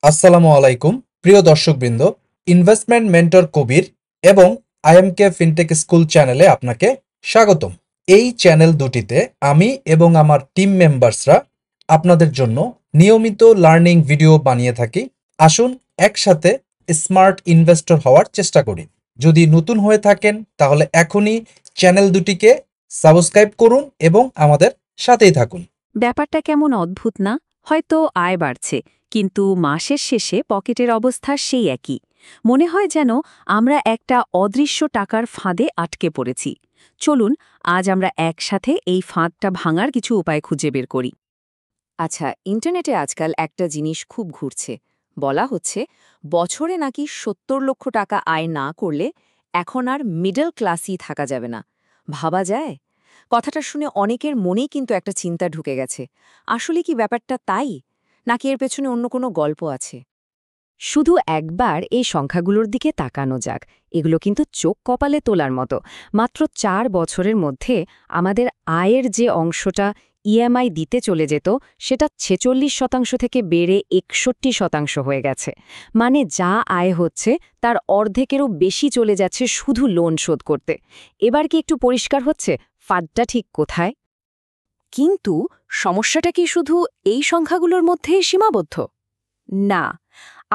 আসসালামু আলাইকুম প্রিয় দর্শকবৃন্দ। ইনভেস্টমেন্ট মেন্টর কবির এবং আইএমকে ফিনটেক স্কুল চ্যানেলে আপনাকে স্বাগতম। এই চ্যানেল দুটিতে আমি এবং আমার টিম মেম্বার্সরা আপনাদের জন্য নিয়মিত লার্নিং ভিডিও বানিয়ে থাকি। আসুন একসাথে স্মার্ট ইনভেস্টর হওয়ার চেষ্টা করি। যদি নতুন হয়ে থাকেন তাহলে এখনই চ্যানেল দুটিকে সাবস্ক্রাইব করুন এবং আমাদের সাথেই থাকুন। ব্যাপারটা কেমন অদ্ভুত না? হয়তো আয় বাড়ছে, কিন্তু মাসের শেষে পকেটের অবস্থা সেই একই। মনে হয় যেন আমরা একটা অদৃশ্য টাকার ফাঁদে আটকে পড়েছি। চলুন আজ আমরা একসাথে এই ফাঁদটা ভাঙার কিছু উপায় খুঁজে বের করি। আচ্ছা, ইন্টারনেটে আজকাল একটা জিনিস খুব ঘুরছে। বলা হচ্ছে বছরে নাকি ৭০ লক্ষ টাকা আয় না করলে এখন আর মিডল ক্লাসই থাকা যাবে না। ভাবা যায়? কথাটা শুনে অনেকের মনেই কিন্তু একটা চিন্তা ঢুকে গেছে। আসলে কি ব্যাপারটা তাই, নাকি এর পেছনে অন্য কোনো গল্প আছে? শুধু একবার এই সংখ্যাগুলোর দিকে তাকানো যাক। এগুলো কিন্তু চোখ কপালে তোলার মতো। মাত্র ৪ বছরের মধ্যে আমাদের আয়ের যে অংশটা ইএমআই দিতে চলে যেত, সেটা ৪৬% থেকে বেড়ে ৬১% হয়ে গেছে। মানে যা আয় হচ্ছে তার অর্ধেকেরও বেশি চলে যাচ্ছে শুধু লোন শোধ করতে। এবার কি একটু পরিষ্কার হচ্ছে ফাঁদটা ঠিক কোথায়? কিন্তু সমস্যাটা কি শুধু এই সংখ্যাগুলোর মধ্যেই সীমাবদ্ধ? না,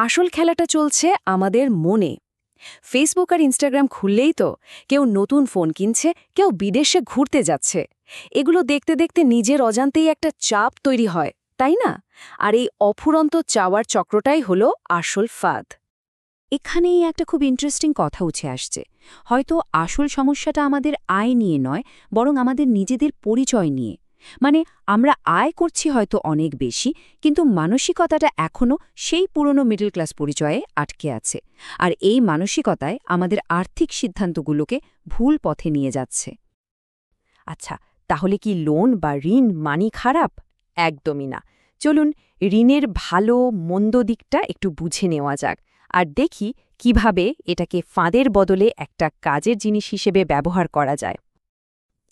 আসল খেলাটা চলছে আমাদের মনে। ফেসবুক আর ইনস্টাগ্রাম খুললেই তো কেউ নতুন ফোন কিনছে, কেউ বিদেশে ঘুরতে যাচ্ছে। এগুলো দেখতে দেখতে নিজের অজান্তেই একটা চাপ তৈরি হয়, তাই না? আর এই অফুরন্ত চাওয়ার চক্রটাই হলো আসল ফাঁদ। এখানেই একটা খুব ইন্টারেস্টিং কথা উঠে আসছে। হয়তো আসল সমস্যাটা আমাদের আয় নিয়ে নয়, বরং আমাদের নিজেদের পরিচয় নিয়ে। মানে আমরা আয় করছি হয়তো অনেক বেশি, কিন্তু মানসিকতাটা এখনও সেই পুরনো মিডল ক্লাস পরিচয়ে আটকে আছে। আর এই মানসিকতায় আমাদের আর্থিক সিদ্ধান্তগুলোকে ভুল পথে নিয়ে যাচ্ছে। আচ্ছা, তাহলে কি লোন বা ঋণ মানি খারাপ? একদমই না। চলুন ঋণের ভালো মন্দ দিকটা একটু বুঝে নেওয়া যাক, আর দেখি কিভাবে এটাকে ফাঁদের বদলে একটা কাজের জিনিস হিসেবে ব্যবহার করা যায়।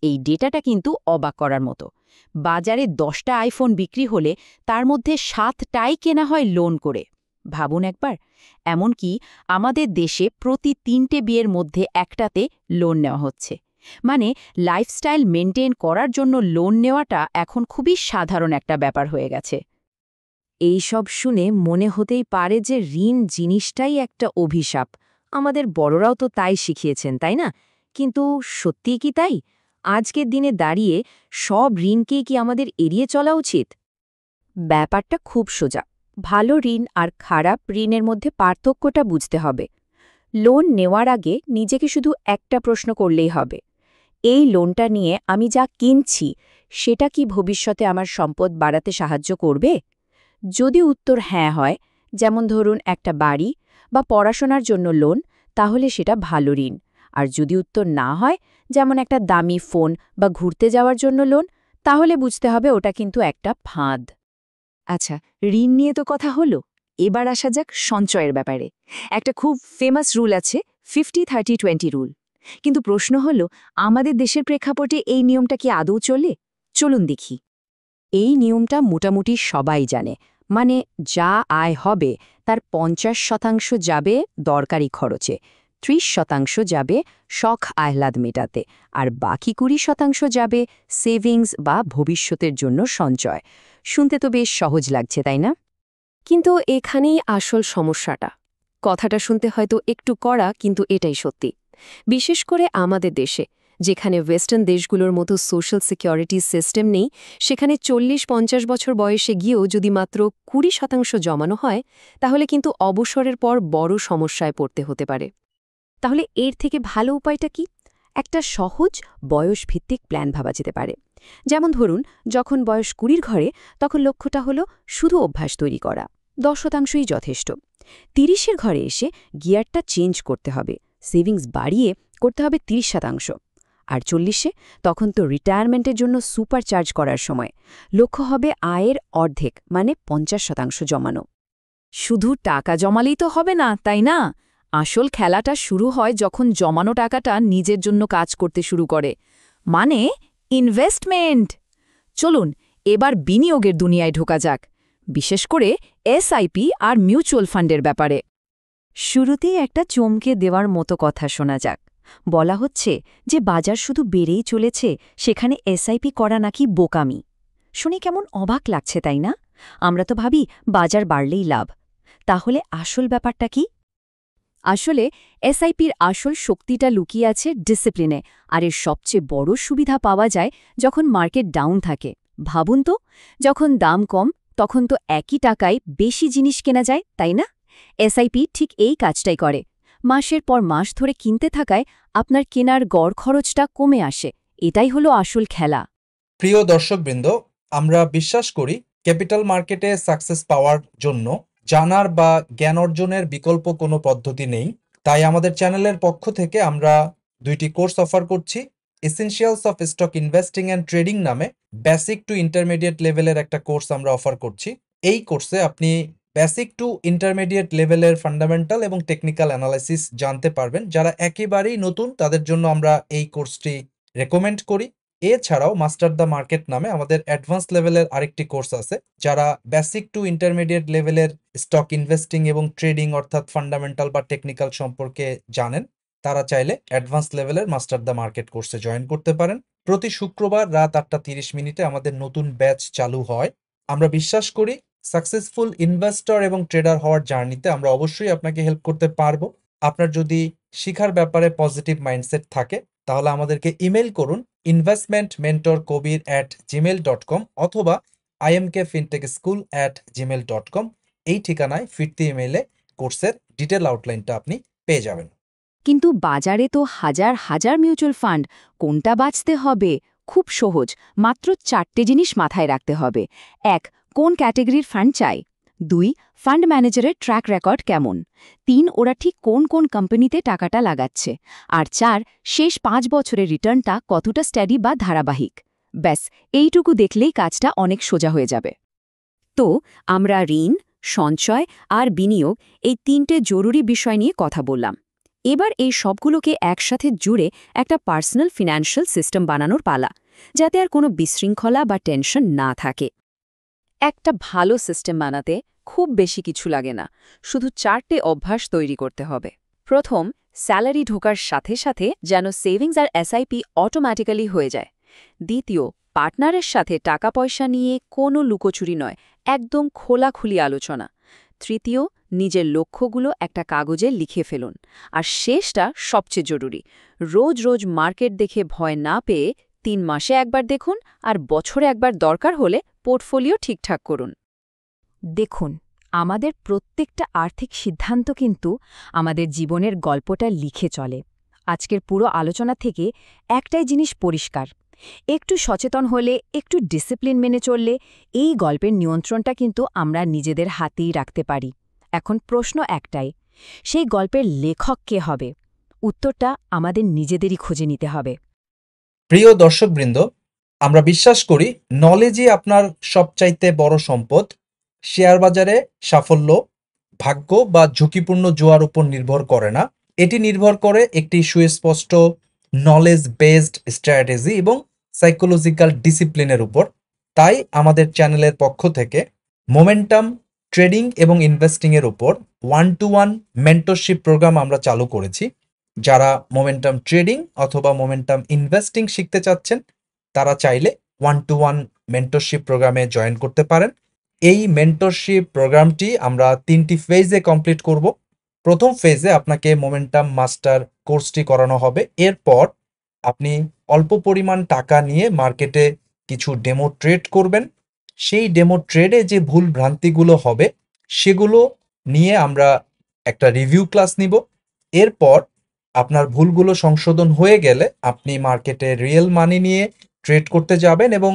এই ডেটাটা কিন্তু অবাক করার মতো। বাজারে ১০টা আইফোন বিক্রি হলে তার মধ্যে ৭টাই কেনা হয় লোন করে। ভাবুন একবার। এমনকি আমাদের দেশে প্রতি ৩টে বিয়ের মধ্যে একটাতে লোন নেওয়া হচ্ছে। মানে লাইফস্টাইল মেনটেন করার জন্য লোন নেওয়াটা এখন খুবই সাধারণ একটা ব্যাপার হয়ে গেছে। এই সব শুনে মনে হতেই পারে যে ঋণ জিনিসটাই একটা অভিশাপ। আমাদের বড়রাও তো তাই শিখিয়েছেন, তাই না? কিন্তু সত্যিই কি তাই? আজকের দিনে দাঁড়িয়ে সব ঋণকেই কি আমাদের এড়িয়ে চলা উচিত? ব্যাপারটা খুব সোজা। ভালো ঋণ আর খারাপ ঋণের মধ্যে পার্থক্যটা বুঝতে হবে। লোন নেওয়ার আগে নিজেকে শুধু একটা প্রশ্ন করলেই হবে, এই লোনটা নিয়ে আমি যা কিনছি সেটা কি ভবিষ্যতে আমার সম্পদ বাড়াতে সাহায্য করবে? যদি উত্তর হ্যাঁ হয়, যেমন ধরুন একটা বাড়ি বা পড়াশোনার জন্য লোন, তাহলে সেটা ভালো ঋণ। আর যদি উত্তর না হয়, যেমন একটা দামি ফোন বা ঘুরতে যাওয়ার জন্য লোন, তাহলে বুঝতে হবে ওটা কিন্তু একটা ফাঁদ। আচ্ছা, ঋণ নিয়ে তো কথা হলো। এবার আসা যাক সঞ্চয়ের ব্যাপারে। একটা খুব ফেমাস রুল আছে, 50-30-20 রুল। কিন্তু প্রশ্ন হলো, আমাদের দেশের প্রেক্ষাপটে এই নিয়মটা কি আদৌ চলে? চলুন দেখি। এই নিয়মটা মোটামুটি সবাই জানে। মানে যা আয় হবে তার ৫০% যাবে দরকারি খরচে, ৩০% যাবে শখ আহ্লাদ মেটাতে, আর বাকি ২০% যাবে সেভিংস বা ভবিষ্যতের জন্য সঞ্চয়। শুনতে তো বেশ সহজ লাগছে, তাই না? কিন্তু এখানেই আসল সমস্যাটা। কথাটা শুনতে হয়তো একটু কড়া, কিন্তু এটাই সত্যি। বিশেষ করে আমাদের দেশে, যেখানে ওয়েস্টার্ন দেশগুলোর মতো সোশ্যাল সিকিউরিটি সিস্টেম নেই, সেখানে ৪০-৫০ বছর বয়সে গিয়েও যদি মাত্র ২০% জমানো হয়, তাহলে কিন্তু অবসরের পর বড় সমস্যায় পড়তে হতে পারে। তাহলে এর থেকে ভালো উপায়টা কি? একটা সহজ বয়সভিত্তিক প্ল্যান ভাবা যেতে পারে। যেমন ধরুন, যখন বয়স ২০ ঘরে, তখন লক্ষ্যটা হলো শুধু অভ্যাস তৈরি করা, ১০%ই যথেষ্ট। ৩০-এর ঘরে এসে গিয়ারটা চেঞ্জ করতে হবে, সেভিংস বাড়িয়ে করতে হবে ৩০%। আর ৪০-এ তখন তো রিটায়ারমেন্টের জন্য সুপার চার্জ করার সময়। লক্ষ্য হবে আয়ের অর্ধেক, মানে ৫০% জমানো। শুধু টাকা জমালেই তো হবে না, তাই না? আসল খেলাটা শুরু হয় যখন জমানো টাকাটা নিজের জন্য কাজ করতে শুরু করে। মানে ইনভেস্টমেন্ট। চলুন এবার বিনিয়োগের দুনিয়ায় ঢোকা যাক। বিশেষ করে এসআইপি আর মিউচুয়াল ফান্ডের ব্যাপারে। শুরুতেই একটা চমকে দেওয়ার মতো কথা শোনা যাক। বলা হচ্ছে যে বাজার শুধু বেড়েই চলেছে, সেখানে এসআইপি করা নাকি বোকামি। শুনে কেমন অবাক লাগছে, তাই না? আমরা তো ভাবি বাজার বাড়লেই লাভ। তাহলে আসল ব্যাপারটা কি? আসলে এসআইপির আসল শক্তিটা লুকিয়ে আছে ডিসিপ্লিনে, আর এর সবচেয়ে বড় সুবিধা পাওয়া যায় যখন মার্কেট ডাউন থাকে। ভাবুন তো, যখন দাম কম তখন তো একই টাকায় বেশি জিনিস কেনা যায়, তাই না? এসআইপি ঠিক এই কাজটাই করে। মাসের পর মাস ধরে কিনতে থাকায় আপনার কেনার গড় খরচটা কমে আসে। এটাই হলো আসল খেলা। প্রিয় দর্শকবৃন্দ, আমরা বিশ্বাস করি ক্যাপিটাল মার্কেটে সাকসেস পাওয়ার জন্য জানার বা জ্ঞান অর্জনের বিকল্প কোনো পদ্ধতি নেই। তাই আমাদের চ্যানেলের পক্ষ থেকে আমরা 2টি কোর্স অফার করছি। Essentials of stock investing and trading নামে বেসিক টু ইন্টারমিডিয়েট লেভেলের একটা কোর্স আমরা অফার করছি। এই কোর্সে আপনি বেসিক টু ইন্টারমিডিয়েট লেভেলের ফান্ডামেন্টাল এবং টেকনিক্যাল অ্যানালাইসিস জানতে পারবেন। যারা একেবারেই নতুন তাদের জন্য আমরা এই কোর্সটি রেকমেন্ড করি। এছাড়াও মাস্টার দ্য মার্কেট নামে আমাদের অ্যাডভান্স লেভেলের আরেকটি কোর্স আছে, যারা বেসিক টু ইন্টারমিডিয়েট লেভেলের স্টক ইনভেস্টিং এবং ট্রেডিং অর্থাৎ ফান্ডামেন্টাল বা টেকনিক্যাল সম্পর্কে জানেন। তারা চাইলে অ্যাডভান্স লেভেলের মাস্টার দ্য মার্কেট কোর্সে জয়েন করতে পারেন। প্রতি শুক্রবার রাত 8:30 আমাদের নতুন ব্যাচ চালু হয়। আমরা বিশ্বাস করি সাকসেসফুল ইনভেস্টর এবং ট্রেডার হওয়ার জার্নিতে আমরা অবশ্যই আপনাকে হেল্প করতে পারবো। আপনার যদি শিখার ব্যাপারে পজিটিভ মাইন্ডসেট থাকে তাহলে আমাদেরকে ইমেল করুন investmentmentorkobir@gmail.com অথবা imkfintechschool@gmail.com। এই ঠিকানায় ফিরতি ইমেইলে কোর্সের ডিটেল আউটলাইনটা আপনি পেয়ে যাবেন। কিন্তু বাজারে তো হাজার হাজার মিউচুয়াল ফান্ড, কোনটা বাছতে হবে? খুব সহজ, মাত্র 4টে জিনিস মাথায় রাখতে হবে। 1. কোন ক্যাটেগরির ফান্ড চাই? 2. ফান্ড ম্যানেজারের ট্র্যাক রেকর্ড কেমন? 3. ওরা ঠিক কোন কোন কোম্পানিতে টাকাটা লাগাচ্ছে? আর 4. শেষ 5 বছরের রিটার্নটা কতটা স্ট্যাডি বা ধারাবাহিক? ব্যাস, এইটুকু দেখলেই কাজটা অনেক সোজা হয়ে যাবে। তো আমরা ঋণ, সঞ্চয় আর বিনিয়োগ, এই 3টে জরুরি বিষয় নিয়ে কথা বললাম। এবার এই সবগুলোকে একসাথে জুড়ে একটা পার্সোনাল ফিন্যান্সিয়াল সিস্টেম বানানোর পালা, যাতে আর কোনো বিশৃঙ্খলা বা টেনশন না থাকে। একটা ভালো সিস্টেম বানাতে খুব বেশি কিছু লাগে না, শুধু 4টে অভ্যাস তৈরি করতে হবে। প্রথম, স্যালারি ঢোকার সাথে সাথে যেন সেভিংস আর এসআইপি অটোম্যাটিক্যালি হয়ে যায়। দ্বিতীয়, পার্টনারের সাথে টাকা পয়সা নিয়ে কোনো লুকোচুরি নয়, একদম খোলাখুলি আলোচনা। তৃতীয়, নিজের লক্ষ্যগুলো একটা কাগজে লিখে ফেলুন। আর শেষটা সবচেয়ে জরুরি, রোজ রোজ মার্কেট দেখে ভয় না পেয়ে 3 মাসে একবার দেখুন, আর বছরে একবার দরকার হলে পোর্টফোলিও ঠিকঠাক করুন। দেখুন, আমাদের প্রত্যেকটা আর্থিক সিদ্ধান্ত কিন্তু আমাদের জীবনের গল্পটা লিখে চলে। আজকের পুরো আলোচনা থেকে একটাই জিনিস পরিষ্কার, একটু সচেতন হলে, একটু ডিসিপ্লিন মেনে চললে এই গল্পের নিয়ন্ত্রণটা কিন্তু আমরা নিজেদের হাতেই রাখতে পারি। এখন প্রশ্ন একটাই, সেই গল্পের লেখক কে হবে? উত্তরটা আমাদের নিজেদেরই খুঁজে নিতে হবে। প্রিয় দর্শকবৃন্দ, আমরা বিশ্বাস করি নলেজই আপনার সবচাইতে বড় সম্পদ। শেয়ার বাজারে সাফল্য ভাগ্য বা ঝুঁকিপূর্ণ জোয়ার উপর নির্ভর করে না, এটি নির্ভর করে একটি সুস্পষ্ট নলেজ বেসড স্ট্র্যাটেজি এবং সাইকোলজিক্যাল ডিসিপ্লিনের উপর। তাই আমাদের চ্যানেলের পক্ষ থেকে মোমেন্টাম ট্রেডিং এবং ইনভেস্টিংয়ের উপর 1-to-1 মেন্টরশিপ প্রোগ্রাম আমরা চালু করেছি। যারা মোমেন্টাম ট্রেডিং অথবা মোমেন্টাম ইনভেস্টিং শিখতে চাচ্ছেন তারা চাইলে 1-to-1 মেন্টরশিপ প্রোগ্রামে জয়েন করতে পারেন। এই মেন্টরশিপ প্রোগ্রামটি আমরা 3টি ফেজে কমপ্লিট করব। প্রথম ফেজে আপনাকে মোমেন্টাম মাস্টার কোর্সটি করানো হবে। এরপর আপনি অল্প পরিমাণ টাকা নিয়ে মার্কেটে কিছু ডেমো ট্রেড করবেন। সেই ডেমো ট্রেডে যে ভুল ভ্রান্তিগুলো হবে সেগুলো নিয়ে আমরা একটা রিভিউ ক্লাস নিব। এরপর আপনার ভুলগুলো সংশোধন হয়ে গেলে আপনি মার্কেটে রিয়েল মানি নিয়ে ট্রেড করতে যাবেন এবং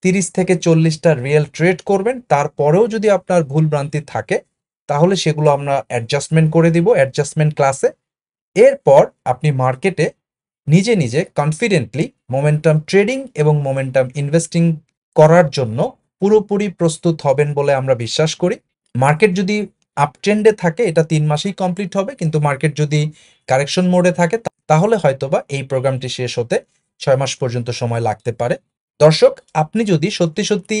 30 থেকে 40টা রিয়েল ট্রেড করবেন। তারপরেও যদি আপনার ভুল ভ্রান্তি থাকে তাহলে সেগুলো আমরা অ্যাডজাস্টমেন্ট করে দিব অ্যাডজাস্টমেন্ট ক্লাসে। এরপর আপনি মার্কেটে নিজে নিজে কনফিডেন্টলি মোমেন্টাম ট্রেডিং এবং মোমেন্টাম ইনভেস্টিং করার জন্য পুরোপুরি প্রস্তুত হবেন বলে আমরা বিশ্বাস করি। মার্কেট যদি আপট্রেন্ডে থাকে এটা 3 মাসেই কমপ্লিট হবে, কিন্তু মার্কেট যদি কারেকশন মোডে থাকে তাহলে হয়তোবা এই প্রোগ্রামটি শেষ হতে 6 মাস পর্যন্ত সময় লাগতে পারে। দর্শক, আপনি যদি সত্যি সত্যি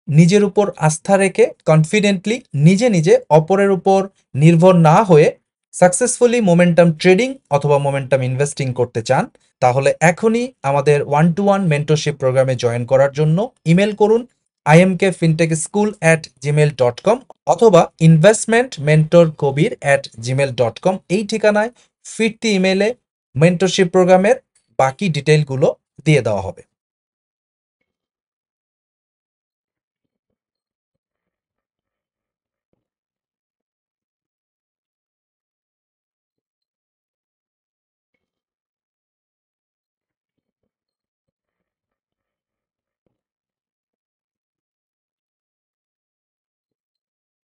নিজের উপর আস্থা রেখে কনফিডেন্টলি নিজে নিজে অপরের উপর নির্ভর না হয়ে সাকসেসফুলি মোমেন্টাম ট্রেডিং অথবা মোমেন্টাম ইনভেস্টিং করতে চান, তাহলে এখনই আমাদের 1-to-1 মেন্টরশিপ প্রোগ্রামে জয়েন করার জন্য ইমেল করুন imkfintechschool@gmail.com অথবা investmentmentorkobir@gmail.com এই ঠিকানায় ফিরতি ইমেলে মেন্টরশিপ প্রোগ্রামের বাকি ডিটেইলগুলো দিয়ে দেওয়া হবে।